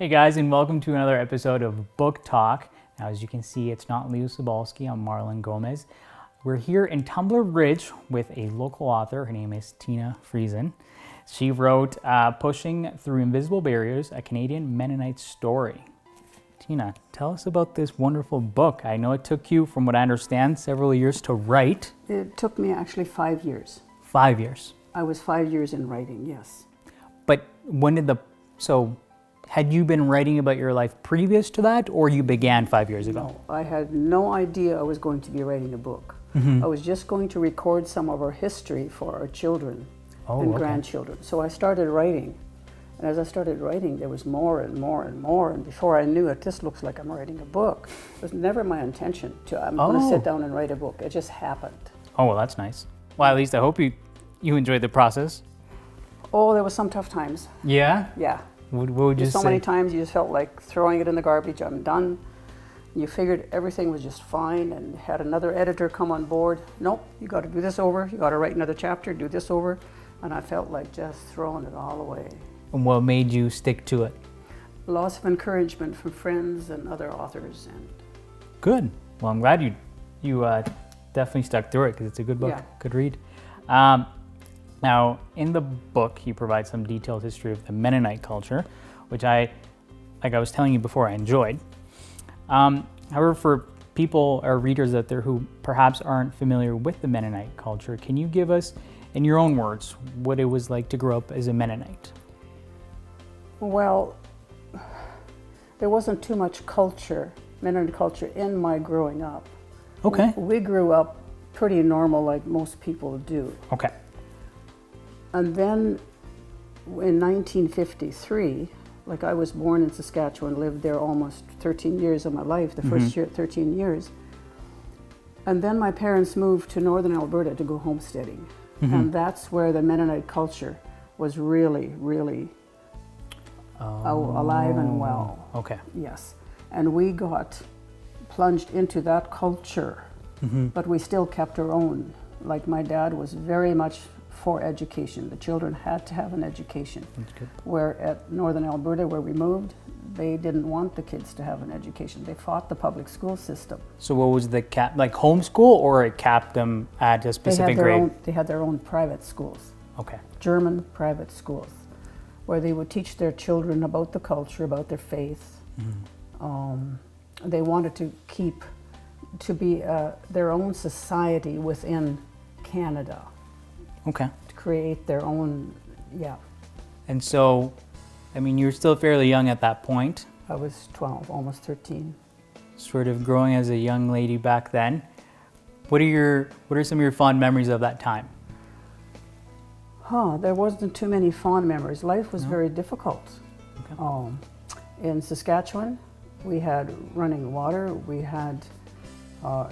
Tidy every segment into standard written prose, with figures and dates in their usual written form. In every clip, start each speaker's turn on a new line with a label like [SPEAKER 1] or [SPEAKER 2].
[SPEAKER 1] Hey guys, and welcome to another episode of Book Talk. Now, as you can see, it's not Leo Sobalski, I'm Marlon Gomez. We're here in Tumbler Ridge with a local author. Her name is Tena Friesen. She wrote Pushing Through Invisible Barriers, a Canadian Mennonite story. Tena, tell us about this wonderful book. I know it took you, from what I understand, several years to write.
[SPEAKER 2] It took me actually 5 years.
[SPEAKER 1] 5 years.
[SPEAKER 2] I was 5 years in writing, yes.
[SPEAKER 1] But when did had you been writing about your life previous to that, or you began 5 years ago?
[SPEAKER 2] No, I had no idea I was going to be writing a book. I was just going to record some of our history for our children and grandchildren. So I started writing. And as I started writing, there was more and more and more. And before I knew it, this looks like I'm writing a book. It was never my intention I'm going to sit down and write a book. It just happened.
[SPEAKER 1] Oh, well, that's nice. Well, at least I hope you enjoyed the process.
[SPEAKER 2] Oh, there was some tough times.
[SPEAKER 1] Yeah?
[SPEAKER 2] Yeah.
[SPEAKER 1] What would you say?
[SPEAKER 2] So many times you just felt like throwing it in the garbage. I'm done. You figured everything was just fine and had another editor come on board. Nope, you got to do this over. You got to write another chapter, do this over. And I felt like just throwing it all away.
[SPEAKER 1] And what made you stick to it?
[SPEAKER 2] Lots of encouragement from friends and other authors. And
[SPEAKER 1] Good. Well, I'm glad you definitely stuck through it, because it's a good book,
[SPEAKER 2] Yeah.
[SPEAKER 1] good read. Now, in the book, you provide some detailed history of the Mennonite culture, which like I was telling you before, I enjoyed. However, for people or readers out there who perhaps aren't familiar with the Mennonite culture, can you give us, in your own words, what it was like to grow up as a Mennonite?
[SPEAKER 2] well, there wasn't too much culture, Mennonite culture, in my growing up.
[SPEAKER 1] Okay.
[SPEAKER 2] We grew up pretty normal like most people do.
[SPEAKER 1] Okay.
[SPEAKER 2] And then in 1953, like I was born in Saskatchewan, lived there almost 13 years of my life, the first year, 13 years. And then my parents moved to northern Alberta to go homesteading. And that's where the Mennonite culture was really, really alive and well.
[SPEAKER 1] Okay.
[SPEAKER 2] Yes. And we got plunged into that culture, but we still kept our own. Like my dad was very much for education. The children had to have an education.
[SPEAKER 1] That's good.
[SPEAKER 2] Where at northern Alberta, where we moved, they didn't want the kids to have an education. They fought the public school system.
[SPEAKER 1] So what was the cap, like homeschool, or it capped them at a specific grade?
[SPEAKER 2] They had their own private schools,
[SPEAKER 1] Okay.
[SPEAKER 2] German private schools, where they would teach their children about the culture, about their faith. They wanted to be their own society within Canada.
[SPEAKER 1] Okay.
[SPEAKER 2] To create their own, yeah.
[SPEAKER 1] And so, I mean, you were still fairly young at that point,
[SPEAKER 2] I was 12, almost 13.
[SPEAKER 1] sort of growing as a young lady back then. What are some of your fond memories of that time?
[SPEAKER 2] There wasn't too many fond memories. Life was very difficult.
[SPEAKER 1] Okay.
[SPEAKER 2] In Saskatchewan, we had running water, we had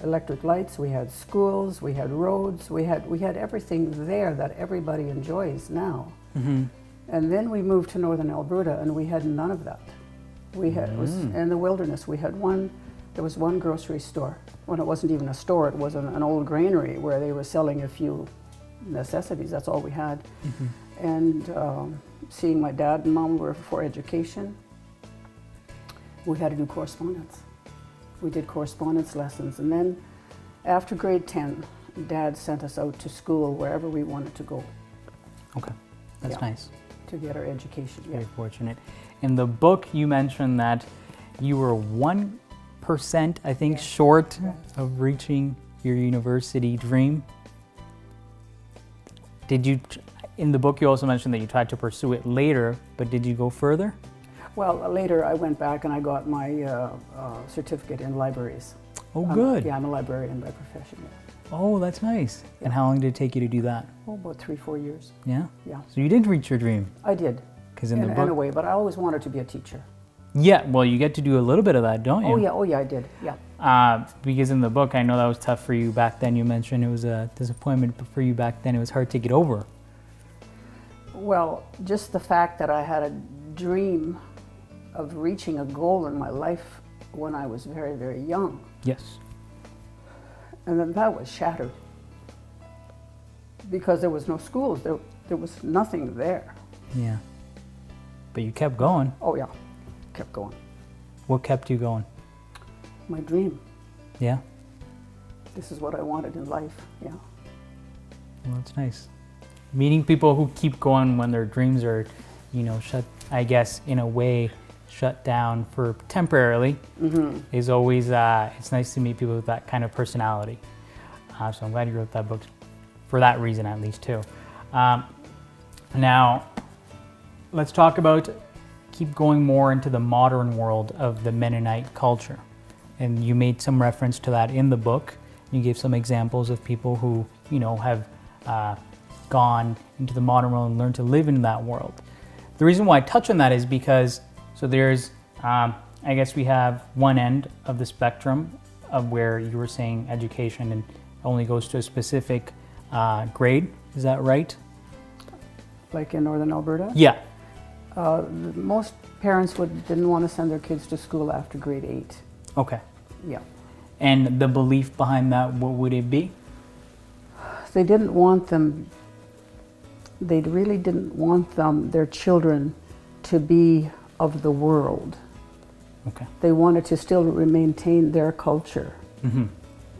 [SPEAKER 2] electric lights, we had schools, we had roads, we had everything there that everybody enjoys now. And then we moved to northern Alberta and we had none of that. It was in the wilderness. There was one grocery store. When it wasn't even a store, it was an old granary where they were selling a few necessities. That's all we had. And seeing my dad and mom were for education. We had to do correspondence. We did correspondence lessons, and then after grade 10, Dad sent us out to school wherever we wanted to go.
[SPEAKER 1] Okay, that's
[SPEAKER 2] Yeah.
[SPEAKER 1] nice.
[SPEAKER 2] To get our education.
[SPEAKER 1] Very fortunate. In the book, you mentioned that you were 1%, I think, short of reaching your university dream. In the book, you also mentioned that you tried to pursue it later, but did you go further?
[SPEAKER 2] Well, later I went back and I got my certificate in libraries.
[SPEAKER 1] Oh, good.
[SPEAKER 2] Yeah, I'm a librarian by profession. Yeah.
[SPEAKER 1] Oh, that's nice. And how long did it take you to do that?
[SPEAKER 2] Oh, about 3-4 years.
[SPEAKER 1] Yeah?
[SPEAKER 2] Yeah.
[SPEAKER 1] So you did reach your dream?
[SPEAKER 2] I did.
[SPEAKER 1] Because in the book...
[SPEAKER 2] In a way, but I always wanted to be a teacher.
[SPEAKER 1] Yeah, well, you get to do a little bit of that, don't you?
[SPEAKER 2] Oh yeah, I did, yeah.
[SPEAKER 1] Because in the book, I know that was tough for you back then. You mentioned it was a disappointment, but for you back then, it was hard to get over.
[SPEAKER 2] Well, just the fact that I had a dream of reaching a goal in my life when I was very, very young.
[SPEAKER 1] Yes.
[SPEAKER 2] And then that was shattered. Because there was no schools, there was nothing there.
[SPEAKER 1] Yeah. But you kept going.
[SPEAKER 2] Oh yeah. kept going.
[SPEAKER 1] What kept you going?
[SPEAKER 2] My dream.
[SPEAKER 1] Yeah?
[SPEAKER 2] This is what I wanted in life. Yeah.
[SPEAKER 1] Well, that's nice. Meeting people who keep going when their dreams are, shut, I guess, in a way, shut down for temporarily is always, it's nice to meet people with that kind of personality. So I'm glad you wrote that book for that reason, at least, too. Now, let's talk about, keep going more into the modern world of the Mennonite culture. And you made some reference to that in the book. You gave some examples of people who, have gone into the modern world and learned to live in that world. The reason why I touch on that is because, so there's, I guess we have one end of the spectrum of where you were saying education and only goes to a specific grade. Is that right?
[SPEAKER 2] Like in northern Alberta?
[SPEAKER 1] Yeah.
[SPEAKER 2] Most parents didn't want to send their kids to school after grade 8.
[SPEAKER 1] Okay.
[SPEAKER 2] Yeah.
[SPEAKER 1] And the belief behind that, what would it be?
[SPEAKER 2] They didn't want them, they really didn't want their children to be of the world.
[SPEAKER 1] Okay.
[SPEAKER 2] They wanted to still maintain their culture.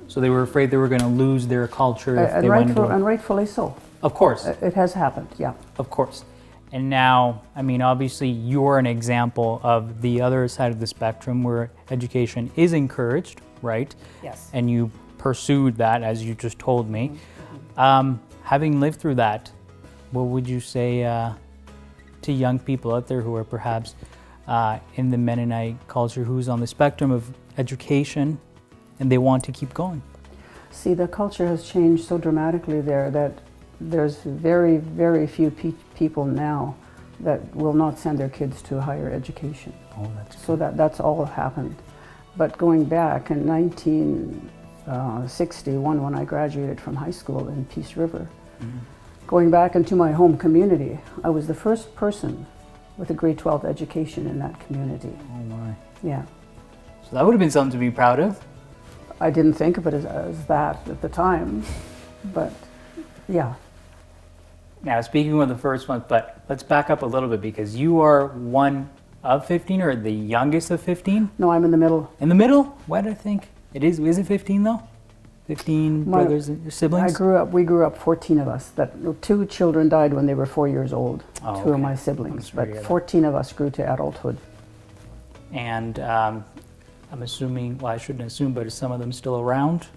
[SPEAKER 1] So they were afraid they were going to lose their culture if they went into...
[SPEAKER 2] And rightfully so.
[SPEAKER 1] Of course.
[SPEAKER 2] It has happened, yeah.
[SPEAKER 1] Of course. And now, I mean, obviously you're an example of the other side of the spectrum where education is encouraged, right?
[SPEAKER 2] Yes.
[SPEAKER 1] And you pursued that, as you just told me. Having lived through that, what would you say to young people out there who are perhaps in the Mennonite culture, who's on the spectrum of education and they want to keep going?
[SPEAKER 2] See, the culture has changed so dramatically there that there's very, very few people now that will not send their kids to higher education.
[SPEAKER 1] Oh, that's
[SPEAKER 2] so that's all happened. But going back in 1961, when I graduated from high school in Peace River, going back into my home community, I was the first person with a grade 12 education in that community.
[SPEAKER 1] Oh my.
[SPEAKER 2] Yeah.
[SPEAKER 1] So that would have been something to be proud of.
[SPEAKER 2] I didn't think of it as that at the time, but yeah.
[SPEAKER 1] Now, speaking of the first one, but let's back up a little bit because you are one of 15 or the youngest of 15?
[SPEAKER 2] No, I'm in the middle.
[SPEAKER 1] In the middle? Why did I think? It is it 15 though? 15 brothers and siblings?
[SPEAKER 2] We grew up 14 of us. 2 children died when they were 4 years old,
[SPEAKER 1] Oh,
[SPEAKER 2] 2 of
[SPEAKER 1] okay.
[SPEAKER 2] my siblings,
[SPEAKER 1] sorry to
[SPEAKER 2] but
[SPEAKER 1] hear that.
[SPEAKER 2] 14 of us grew to adulthood.
[SPEAKER 1] And I'm assuming, well, I shouldn't assume, but are some of them still around?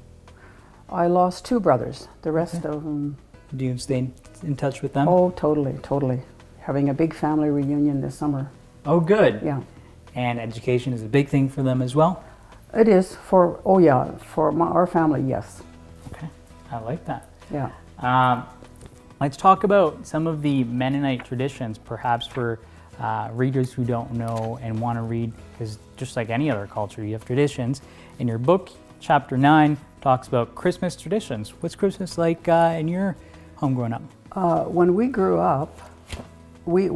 [SPEAKER 2] I lost 2 brothers. The rest of them...
[SPEAKER 1] Do you stay in touch with them?
[SPEAKER 2] Oh, totally, totally. Having a big family reunion this summer.
[SPEAKER 1] Oh, good.
[SPEAKER 2] Yeah.
[SPEAKER 1] And education is a big thing for them as well?
[SPEAKER 2] It is for our family, yes.
[SPEAKER 1] Okay, I like that.
[SPEAKER 2] Yeah.
[SPEAKER 1] Let's talk about some of the Mennonite traditions, perhaps for readers who don't know and want to read, because just like any other culture, you have traditions. In your book, chapter 9 talks about Christmas traditions. What's Christmas like in your home growing up?
[SPEAKER 2] When we grew up, we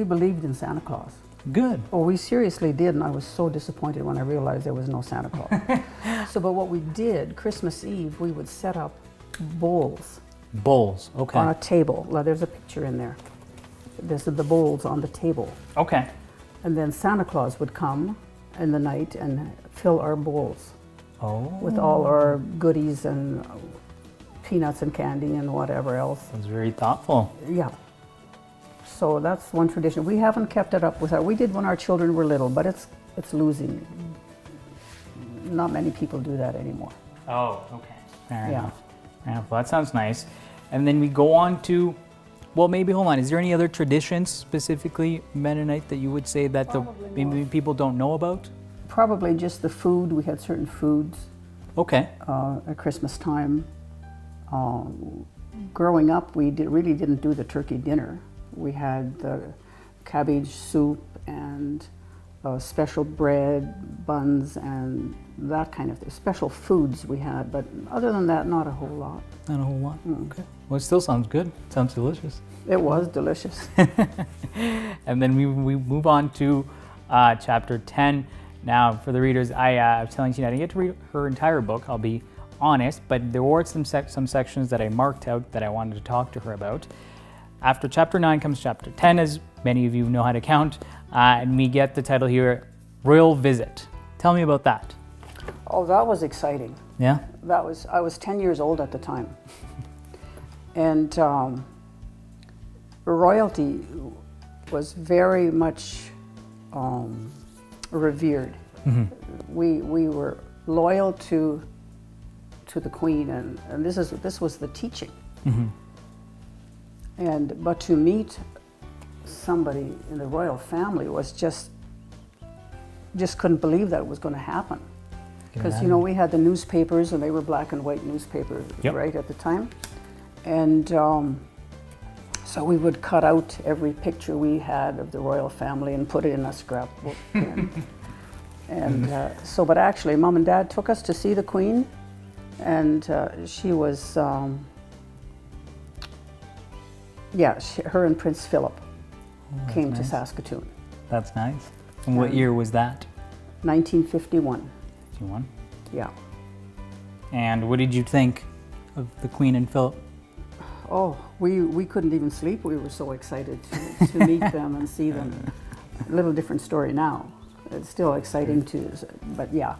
[SPEAKER 2] believed in Santa Claus.
[SPEAKER 1] Good.
[SPEAKER 2] Oh, we seriously did, and I was so disappointed when I realized there was no Santa Claus. But what we did, Christmas Eve, we would set up bowls.
[SPEAKER 1] Bowls, okay.
[SPEAKER 2] On a table. Well, there's a picture in there. This is the bowls on the table.
[SPEAKER 1] Okay.
[SPEAKER 2] And then Santa Claus would come in the night and fill our bowls with all our goodies and peanuts and candy and whatever else.
[SPEAKER 1] That's very thoughtful.
[SPEAKER 2] Yeah. So that's one tradition. We haven't kept it up with we did when our children were little, but it's losing. Not many people do that anymore.
[SPEAKER 1] Oh, okay. Fair enough. Fair enough. Well, that sounds nice. And then we go on to, well, maybe hold on. Is there any other traditions, specifically Mennonite, that you would say that maybe people don't know about?
[SPEAKER 2] Probably just the food. We had certain foods.
[SPEAKER 1] Okay.
[SPEAKER 2] At Christmas time. Growing up, we really didn't do the turkey dinner. We had the cabbage soup and special bread, buns, and that kind of thing. Special foods we had, but other than that, not a whole lot.
[SPEAKER 1] Not a whole lot? Okay. Well, it still sounds good. Sounds delicious.
[SPEAKER 2] It was delicious.
[SPEAKER 1] And then we move on to chapter 10. Now, for the readers, I was telling Tina I didn't get to read her entire book, I'll be honest, but there were some sections that I marked out that I wanted to talk to her about. After chapter 9 comes chapter 10, as many of you know how to count, and we get the title here, Royal Visit. Tell me about that.
[SPEAKER 2] Oh, that was exciting.
[SPEAKER 1] Yeah?
[SPEAKER 2] I was 10 years old at the time. And royalty was very much revered. We were loyal to the Queen, and this was the teaching. But to meet somebody in the royal family was just couldn't believe that it was going to happen. Because, you know, we had the newspapers, and they were black and white newspapers, right, at the time. And so we would cut out every picture we had of the royal family and put it in a scrapbook. But actually, Mom and Dad took us to see the Queen, and she was, her and Prince Philip came to Saskatoon.
[SPEAKER 1] That's nice. And what year was that?
[SPEAKER 2] 1951. Yeah.
[SPEAKER 1] And what did you think of the Queen and Philip?
[SPEAKER 2] Oh, we couldn't even sleep. We were so excited to meet them and see them. A little different story now. It's still exciting but yeah,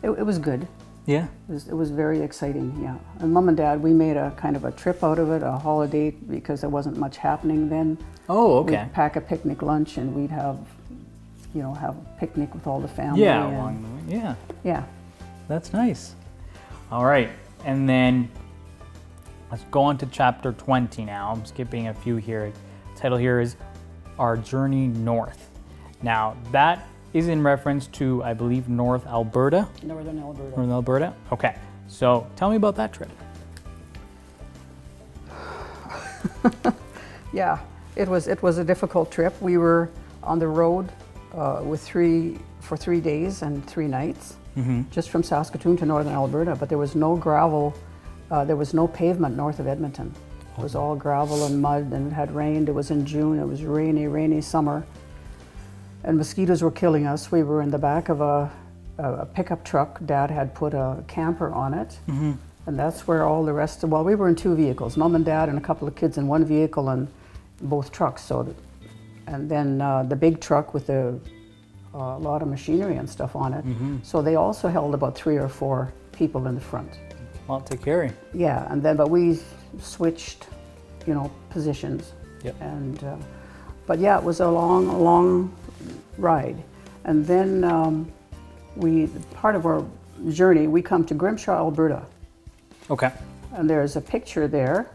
[SPEAKER 2] it was good.
[SPEAKER 1] Yeah?
[SPEAKER 2] It was very exciting, yeah. And Mom and Dad, we made a kind of a trip out of it, a holiday, because there wasn't much happening then.
[SPEAKER 1] Oh, okay.
[SPEAKER 2] We'd pack a picnic lunch, and we'd have a picnic with all the family.
[SPEAKER 1] Yeah, along the way. Yeah.
[SPEAKER 2] Yeah.
[SPEAKER 1] That's nice. All right, and then let's go on to chapter 20 now. I'm skipping a few here. The title here is Our Journey North. Now, that is in reference to, I believe, Northern Alberta. Northern Alberta. Okay, so tell me about that trip.
[SPEAKER 2] Yeah, it was a difficult trip. We were on the road for 3 days and 3 nights, just from Saskatoon to Northern Alberta, but there was no gravel, there was no pavement north of Edmonton. It was all gravel and mud, and it had rained. It was in June. It was rainy summer, and mosquitoes were killing us. We were in the back of a pickup truck. Dad had put a camper on it, and that's where all the rest of, we were in 2 vehicles, Mom and Dad and a couple of kids in 1 vehicle and both trucks. And then the big truck with a lot of machinery and stuff on it. So they also held about 3 or 4 people in the front.
[SPEAKER 1] A lot to carry.
[SPEAKER 2] Yeah, but we switched, positions.
[SPEAKER 1] Yep.
[SPEAKER 2] And but yeah, it was a long ride. And then part of our journey, we come to Grimshaw, Alberta.
[SPEAKER 1] Okay.
[SPEAKER 2] And there's a picture there,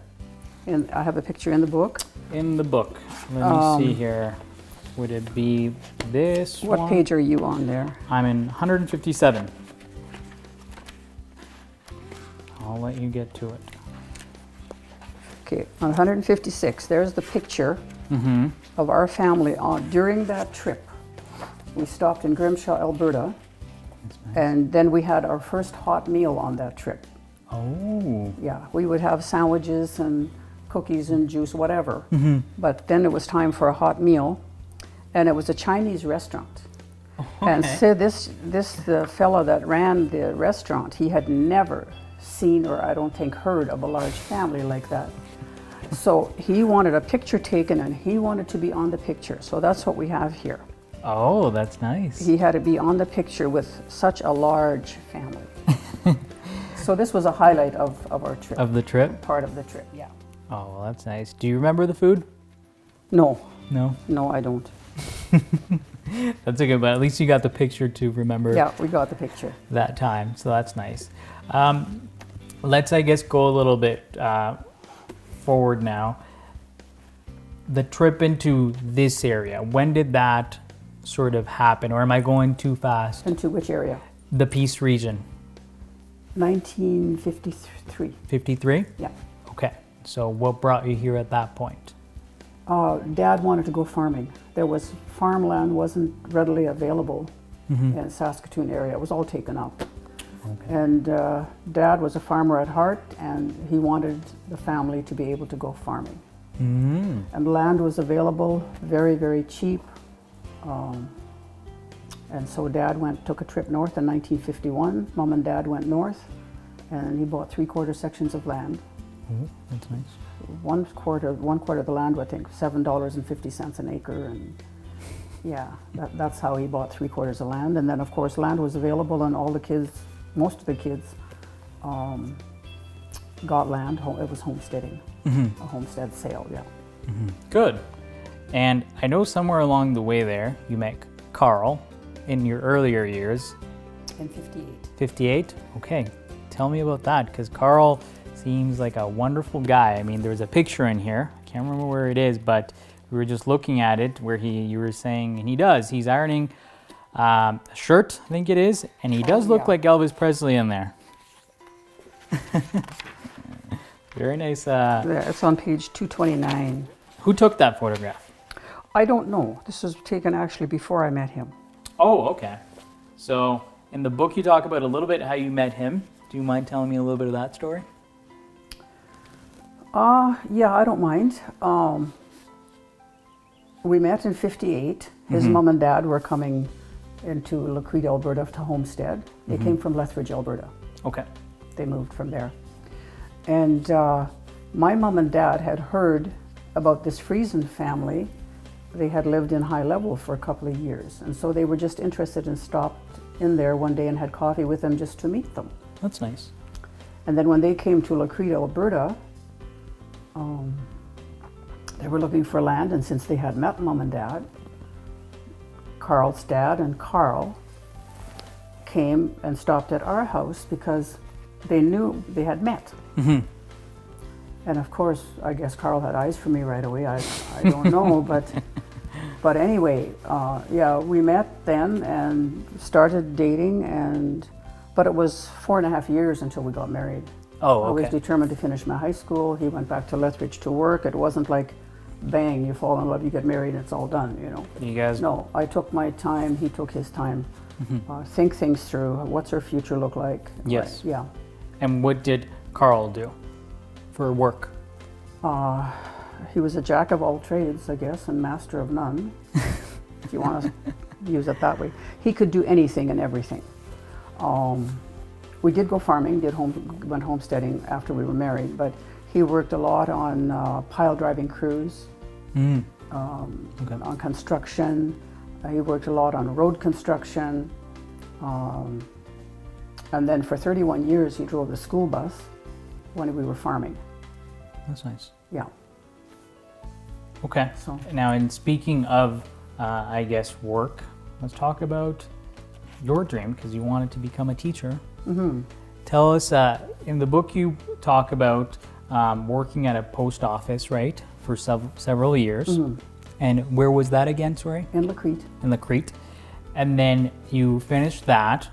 [SPEAKER 2] and I have a picture in the book.
[SPEAKER 1] In the book. Let me see here. Would it be this one?
[SPEAKER 2] What page are you on there?
[SPEAKER 1] I'm in 157. I'll let you get to it.
[SPEAKER 2] Okay, on 156, there's the picture of our family during that trip. We stopped in Grimshaw, Alberta, and then we had our first hot meal on that trip.
[SPEAKER 1] Oh.
[SPEAKER 2] Yeah, we would have sandwiches and cookies and juice, whatever. But then it was time for a hot meal, and it was a Chinese restaurant. Okay. And so the fellow that ran the restaurant, he had never seen, or I don't think heard of, a large family like that. So he wanted a picture taken, and he wanted to be on the picture. So that's what we have here.
[SPEAKER 1] Oh, that's nice.
[SPEAKER 2] He had to be on the picture with such a large family. So this was a highlight of our trip.
[SPEAKER 1] Of the trip?
[SPEAKER 2] Part of the trip, yeah.
[SPEAKER 1] Oh, well, that's nice. Do you remember the food?
[SPEAKER 2] No.
[SPEAKER 1] No?
[SPEAKER 2] No, I don't.
[SPEAKER 1] That's okay, but at least you got the picture to remember.
[SPEAKER 2] Yeah, we got the picture.
[SPEAKER 1] That time, so that's nice. Let's, I guess, go a little bit forward now. The trip into this area, when did that sort of happen, or am I going too fast?
[SPEAKER 2] Into which area?
[SPEAKER 1] The Peace region.
[SPEAKER 2] 1953.
[SPEAKER 1] 53?
[SPEAKER 2] Yeah.
[SPEAKER 1] Okay, so what brought you here at that point?
[SPEAKER 2] Dad wanted to go farming. Farmland wasn't readily available in the Saskatoon area. It was all taken up. Okay. And Dad was a farmer at heart, and he wanted the family to be able to go farming. And land was available, very, very cheap. And so Dad took a trip north in 1951. Mom and Dad went north, and he bought 3/4 sections of land.
[SPEAKER 1] That's nice.
[SPEAKER 2] one quarter of the land, I think $7.50 an acre, and yeah, that's how he bought 3/4 of land. And then of course land was available, and most of the kids got land. It was homesteading, a homestead sale, yeah.
[SPEAKER 1] Good. And I know somewhere along the way there you met Carl in your earlier years.
[SPEAKER 2] In 58.
[SPEAKER 1] 58? Okay. Tell me about that, because Carl seems like a wonderful guy. I mean, there's a picture in here. I can't remember where it is, but we were just looking at it where you were saying, and he's ironing a shirt, I think it is, and he does look like Elvis Presley in there. Very nice.
[SPEAKER 2] Yeah, it's on page 229.
[SPEAKER 1] Who took that photograph?
[SPEAKER 2] I don't know. This was taken actually before I met him.
[SPEAKER 1] Oh, okay. So in the book you talk about a little bit how you met him. Do you mind telling me a little bit of that story?
[SPEAKER 2] Yeah, I don't mind. We met in 58. His mom and dad were coming into Lacrete, Alberta to homestead. They came from Lethbridge, Alberta.
[SPEAKER 1] Okay.
[SPEAKER 2] They moved from there. And my mom and dad had heard about this Friesen family. They had lived in High Level for a couple of years. And so they were just interested and stopped in there one day and had coffee with them just to meet them.
[SPEAKER 1] That's nice.
[SPEAKER 2] And then when they came to Lacrete, Alberta, they were looking for land, and since they had met Mom and Dad, Carl's dad and Carl came and stopped at our house because they knew they had met. And of course, I guess Carl had eyes for me right away. I don't know, but anyway, yeah, we met then and started dating, but it was 4.5 years until we got married.
[SPEAKER 1] Oh, okay.
[SPEAKER 2] I was determined to finish my high school. He went back to Lethbridge to work. It wasn't like, bang, you fall in love, you get married, and it's all done, you know.
[SPEAKER 1] You guys?
[SPEAKER 2] No, I took my time, he took his time. Think things through. What's our future look like?
[SPEAKER 1] Yes.
[SPEAKER 2] Yeah.
[SPEAKER 1] And what did Carl do for work?
[SPEAKER 2] He was a jack of all trades, I guess, and master of none, if you want to use it that way. He could do anything and everything. We did go farming, went homesteading after we were married, but he worked a lot on pile driving crews, on construction. He worked a lot on road construction. And then for 31 years, he drove the school bus when we were farming.
[SPEAKER 1] That's nice.
[SPEAKER 2] Yeah.
[SPEAKER 1] Okay.
[SPEAKER 2] So
[SPEAKER 1] now, in speaking of, I guess, work, let's talk about your dream, because you wanted to become a teacher. Tell us, in the book you talk about working at a post office, right, for several years. And where was that again, sorry?
[SPEAKER 2] in Lacrete.
[SPEAKER 1] In Lacrete. And then you finished that,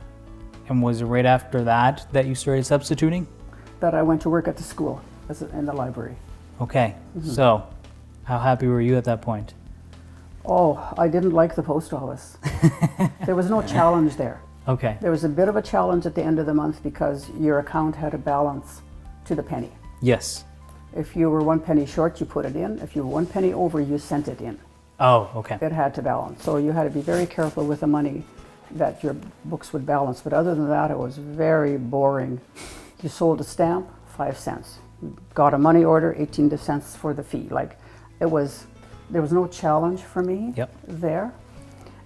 [SPEAKER 1] and was it right after that that you started substituting?
[SPEAKER 2] That I went to work at the school, in the library.
[SPEAKER 1] Okay, so how happy were you at that point?
[SPEAKER 2] Oh, I didn't like the post office. There was no challenge there.
[SPEAKER 1] Okay.
[SPEAKER 2] There was a bit of a challenge at the end of the month because your account had a balance to the penny.
[SPEAKER 1] Yes.
[SPEAKER 2] If you were 1 penny short, you put it in. If you were 1 penny over, you sent it in.
[SPEAKER 1] Oh, okay.
[SPEAKER 2] It had to balance. So you had to be very careful with the money that your books would balance. But other than that, it was very boring. You sold a stamp, 5 cents. You got a money order, 18 cents for the fee. Like, there was no challenge for me there.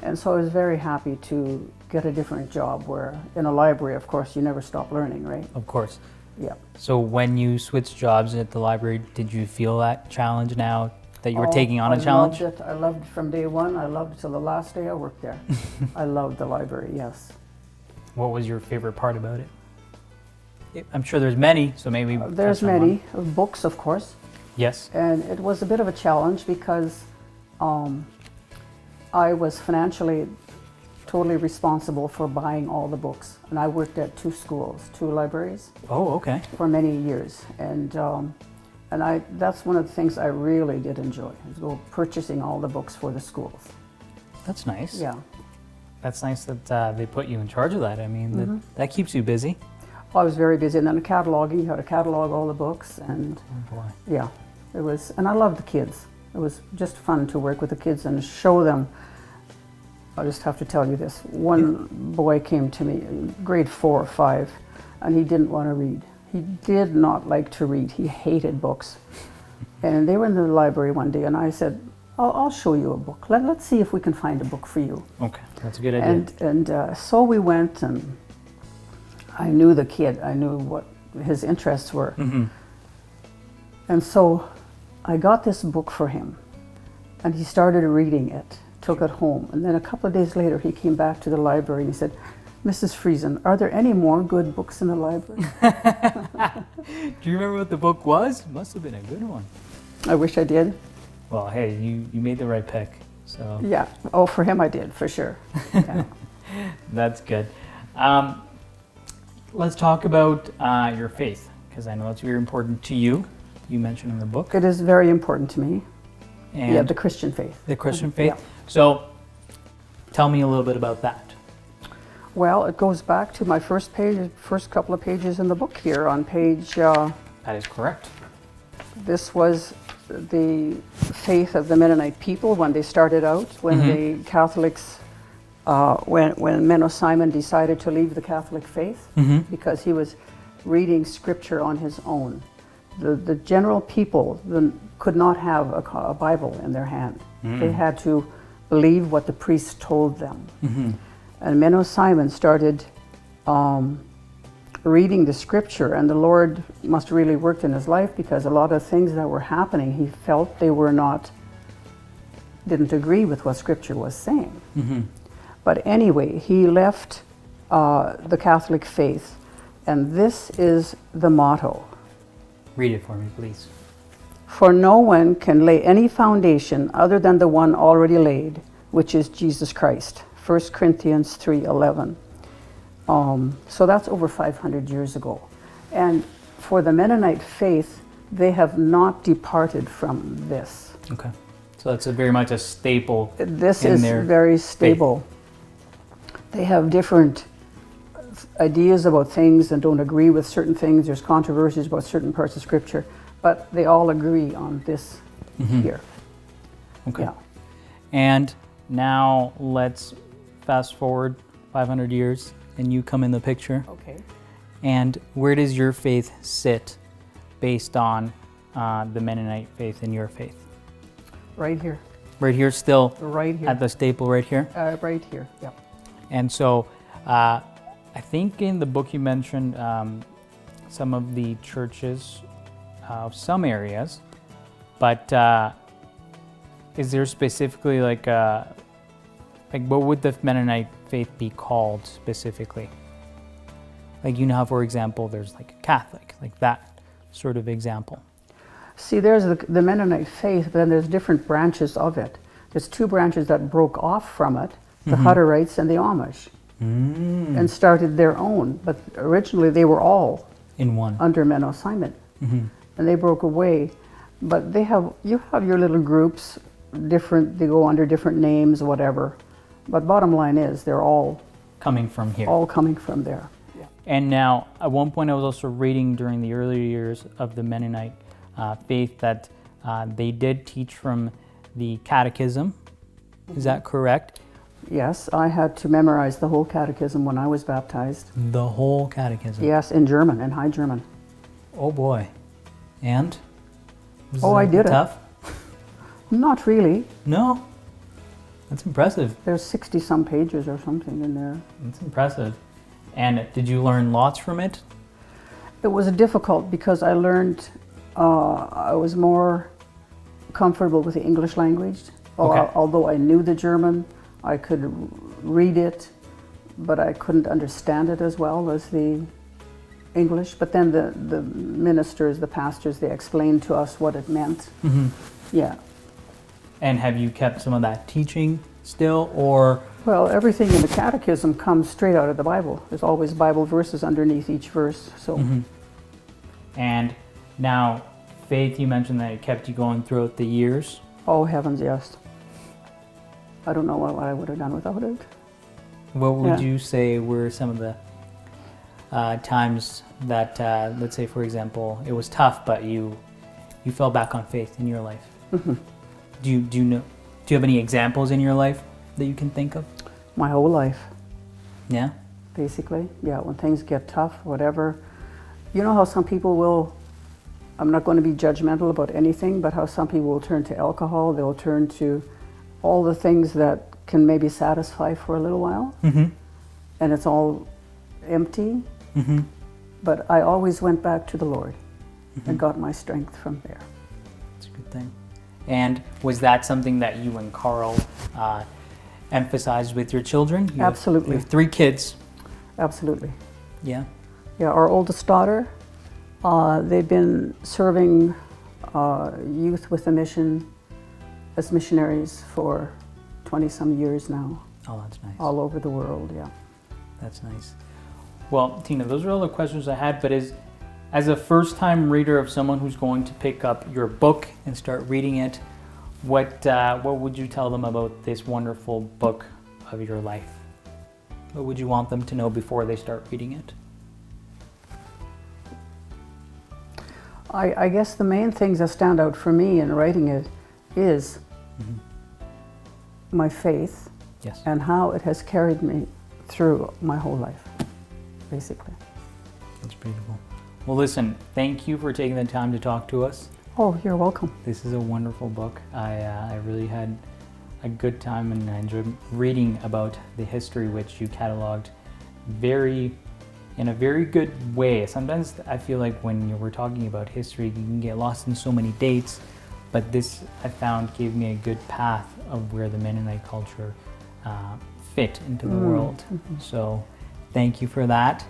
[SPEAKER 2] And so I was very happy to get a different job where in a library, of course, you never stop learning, right?
[SPEAKER 1] Of course.
[SPEAKER 2] Yeah.
[SPEAKER 1] So when you switched jobs at the library, did you feel that challenge now that you were taking on a challenge?
[SPEAKER 2] I loved it. I loved it from day one. I loved it till the last day I worked there. I loved the library, yes.
[SPEAKER 1] What was your favorite part about it? I'm sure there's many, so maybe
[SPEAKER 2] There's many. Books, of course.
[SPEAKER 1] Yes.
[SPEAKER 2] And it was a bit of a challenge because I was financially totally responsible for buying all the books. And I worked at 2 schools, 2 libraries.
[SPEAKER 1] Oh, okay.
[SPEAKER 2] For many years. And that's one of the things I really did enjoy, is go purchasing all the books for the schools.
[SPEAKER 1] That's nice.
[SPEAKER 2] Yeah.
[SPEAKER 1] That's nice that they put you in charge of that. I mean, that keeps you busy.
[SPEAKER 2] I was very busy. And then cataloging, you had to catalog all the books. And
[SPEAKER 1] Oh boy.
[SPEAKER 2] yeah, it was, and I loved the kids. It was just fun to work with the kids and show them. I'll just have to tell you this. One boy came to me, grade 4 or 5, and he didn't want to read. He did not like to read. He hated books. And they were in the library one day, and I said, I'll show you a book. Let's see if we can find a book for you.
[SPEAKER 1] Okay, that's a good idea.
[SPEAKER 2] And so we went, and I knew the kid. I knew what his interests were.
[SPEAKER 1] Mm-hmm.
[SPEAKER 2] And so I got this book for him, and he started reading it, took it home. And then a couple of days later, he came back to the library, and he said, Mrs. Friesen, are there any more good books in the library?
[SPEAKER 1] Do you remember what the book was? Must have been a good one.
[SPEAKER 2] I wish I did.
[SPEAKER 1] Well, hey, you made the right pick, so.
[SPEAKER 2] Yeah. Oh, for him I did, for sure. Yeah.
[SPEAKER 1] That's good. Let's talk about your faith, because I know that's very important to you. You mentioned in the book.
[SPEAKER 2] It is very important to me.
[SPEAKER 1] And
[SPEAKER 2] yeah, the Christian faith.
[SPEAKER 1] The Christian faith.
[SPEAKER 2] Yeah.
[SPEAKER 1] So, tell me a little bit about that.
[SPEAKER 2] Well, it goes back to my first couple of pages in the book here on page...
[SPEAKER 1] That is correct.
[SPEAKER 2] This was the faith of the Mennonite people when they started out, when the Catholics, when Menno Simon decided to leave the Catholic faith because he was reading scripture on his own. The general people could not have a Bible in their hand. They had to believe what the priest told them. And Menno Simon started reading the scripture, and the Lord must have really worked in his life, because a lot of things that were happening, he felt they didn't agree with what scripture was saying. But anyway, he left the Catholic faith, and this is the motto.
[SPEAKER 1] Read it for me, please.
[SPEAKER 2] For no one can lay any foundation other than the one already laid, which is Jesus Christ. 1 Corinthians 3:11. So that's over 500 years ago. And for the Mennonite faith, they have not departed from this.
[SPEAKER 1] Okay. So that's very much a staple.
[SPEAKER 2] This is very stable. They have different ideas about things and don't agree with certain things. There's controversies about certain parts of Scripture, but they all agree on this here.
[SPEAKER 1] Okay.
[SPEAKER 2] Yeah.
[SPEAKER 1] And now let's fast forward 500 years and you come in the picture.
[SPEAKER 2] Okay.
[SPEAKER 1] And where does your faith sit based on the Mennonite faith and your faith?
[SPEAKER 2] Right here.
[SPEAKER 1] Right here still?
[SPEAKER 2] Right here.
[SPEAKER 1] At the staple right here?
[SPEAKER 2] Right here, yeah.
[SPEAKER 1] And so I think in the book you mentioned some of the churches of some areas, but is there specifically like what would the Mennonite faith be called specifically? Like, you know how, for example, there's like a Catholic, like that sort of example.
[SPEAKER 2] See, there's the Mennonite faith, but then there's different branches of it. There's two branches that broke off from it, the Hutterites and the Amish, and started their own. But originally they were all
[SPEAKER 1] in one
[SPEAKER 2] under Menno Simon, and they broke away. But you have your little groups, different. They go under different names, whatever. But bottom line is, they're all
[SPEAKER 1] coming from here.
[SPEAKER 2] All coming from there. Yeah.
[SPEAKER 1] And now, at one point, I was also reading during the earlier years of the Mennonite faith that they did teach from the Catechism. Is that correct?
[SPEAKER 2] Yes, I had to memorize the whole Catechism when I was baptized.
[SPEAKER 1] The whole Catechism?
[SPEAKER 2] Yes, in German, in High German.
[SPEAKER 1] Oh boy. And?
[SPEAKER 2] I did
[SPEAKER 1] tough?
[SPEAKER 2] Not really.
[SPEAKER 1] No? That's impressive.
[SPEAKER 2] There's 60-some pages or something in there.
[SPEAKER 1] That's impressive. And did you learn lots from it?
[SPEAKER 2] It was difficult because I learned, I was more comfortable with the English language.
[SPEAKER 1] Okay.
[SPEAKER 2] Although I knew the German, I could read it, but I couldn't understand it as well as the English. But then the ministers, the pastors, they explained to us what it meant. Yeah.
[SPEAKER 1] And have you kept some of that teaching still, or?
[SPEAKER 2] Well, everything in the Catechism comes straight out of the Bible. There's always Bible verses underneath each verse. So.
[SPEAKER 1] And now, faith, you mentioned that it kept you going throughout the years.
[SPEAKER 2] Oh, heavens, yes. I don't know what I would have done without it.
[SPEAKER 1] What would you say were some of the times that, let's say, for example, it was tough, but you fell back on faith in your life? Do you have any examples in your life that you can think of?
[SPEAKER 2] My whole life.
[SPEAKER 1] Yeah?
[SPEAKER 2] Basically, yeah. When things get tough, whatever. You know how some people will I'm not going to be judgmental about anything, but how some people will turn to alcohol, they'll turn to all the things that can maybe satisfy for a little while, and it's all empty. But I always went back to the Lord and got my strength from there.
[SPEAKER 1] That's a good thing. And was that something that you and Carl emphasized with your children?
[SPEAKER 2] Absolutely.
[SPEAKER 1] You have 3 kids.
[SPEAKER 2] Absolutely.
[SPEAKER 1] Yeah.
[SPEAKER 2] Yeah, our oldest daughter, they've been serving youth with the mission as missionaries for 20-some years now.
[SPEAKER 1] Oh, that's nice.
[SPEAKER 2] All over the world, yeah.
[SPEAKER 1] That's nice. Well, Tina, those are all the questions I had, but as a first-time reader of someone who's going to pick up your book and start reading it, what would you tell them about this wonderful book of your life? What would you want them to know before they start reading it?
[SPEAKER 2] I guess the main things that stand out for me in writing it is my faith and how it has carried me through my whole life, basically.
[SPEAKER 1] That's beautiful. Well, listen, thank you for taking the time to talk to us.
[SPEAKER 2] Oh, you're welcome.
[SPEAKER 1] This is a wonderful book. I really had a good time, and I enjoyed reading about the history which you cataloged in a very good way. Sometimes I feel like when we're talking about history, you can get lost in so many dates, but this I found gave me a good path of where the Mennonite culture fit into the world. So thank you for that.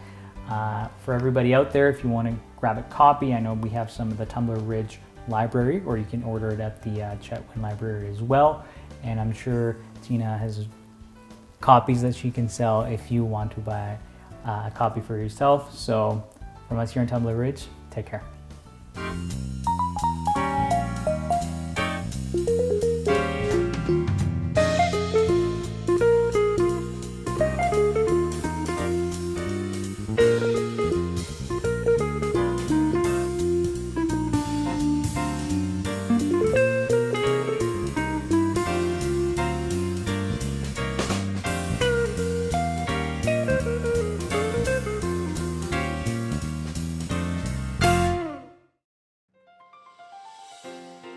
[SPEAKER 1] For everybody out there, if you want to grab a copy, I know we have some of the Tumbler Ridge Library, or you can order it at the Chetwynd Library as well. And I'm sure Tina has copies that she can sell if you want to buy a copy for yourself. So from us here in Tumbler Ridge, take care.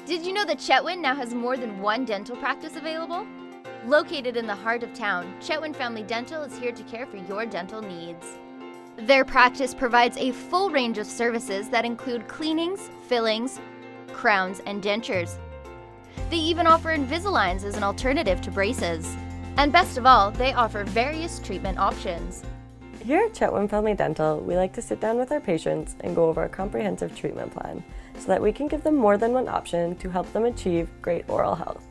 [SPEAKER 3] Did you know that Chetwynd now has more than one dental practice available? Located in the heart of town, Chetwynd Family Dental is here to care for your dental needs. Their practice provides a full range of services that include cleanings, fillings, crowns, and dentures. They even offer Invisaligns as an alternative to braces. And best of all, they offer various treatment options.
[SPEAKER 4] Here at Chetwynd Family Dental, we like to sit down with our patients and go over a comprehensive treatment plan so that we can give them more than one option to help them achieve great oral health.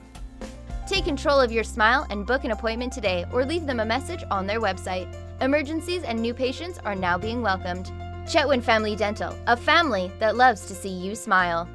[SPEAKER 3] Take control of your smile and book an appointment today, or leave them a message on their website. Emergencies and new patients are now being welcomed. Chetwynd Family Dental, a family that loves to see you smile.